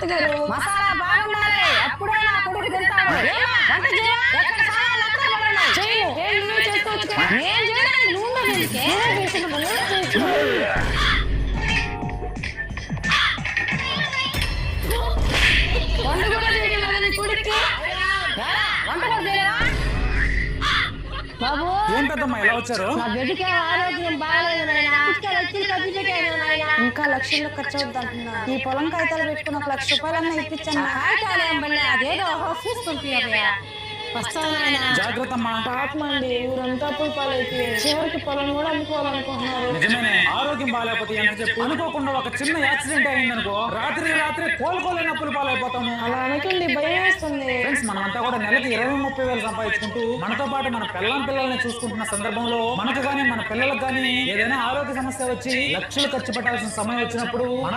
అత్తగారు మసాలా బాగుండాలి, అప్పుడే నా కొడుకు తింటాడు. వంట చేయవా? ఎక్కడ సామాన్లు అక్కడే పడున్నాయి. చెయ్యి. ఏం నువ్వే చేసుకోవచ్చు కదా. నేను చేయడానికి నువ్వు ఎందుకే? నువ్వే చేసిన పని నువ్వే చేసుకో. వంట కూడా చేయడం కదా నీ కొడుక్కి? వంట కూడా చేయవా? బాబు ఏం పెద్దమ్మా ఇలా వచ్చారు? నా బిడ్డకి ఆరోగ్యం బాగాలేదు నాయనా. ఇంకా లక్షల్లో ఖర్చు అవుతుంటున్నా. ఈ పొలం కాగితాలు పెట్టుకుని 1 లక్ష రూపాయలన్నా ఇప్పించండి. కాగితాలేం పని అదేదో చూసుకుంటున్నా జాగ్రత్త అమ్మా. పాపమండి ఊరంతా అప్పులు పాలైపోయి చివరికి పొలం కూడా అమ్ముకోవాలనుకుంటున్నారు. నిజమేనే, ఆరోగ్యం బాగాలేకపోతే ఎంత చెప్పు. అనుకోకుండా ఒక చిన్న యాక్సిడెంట్ అయిందనుకో, రాత్రి కోలుకోలేని అప్పులు పాలైపోతాము. అలా అనకండి, భయం వేస్తుంది. ఫ్రెండ్స్, మనమంతా కూడా నెలకి 20-30 వేలు సంపాదించుకుంటూ మనతో పాటు మన పిల్లల్ని చూసుకుంటున్న సందర్భంలో మనకు గానీ మన పిల్లలకు గానీ ఏదైనా ఆరోగ్య సమస్య వచ్చి లక్షలు ఖర్చు పెట్టాల్సిన సమయం వచ్చినప్పుడు మన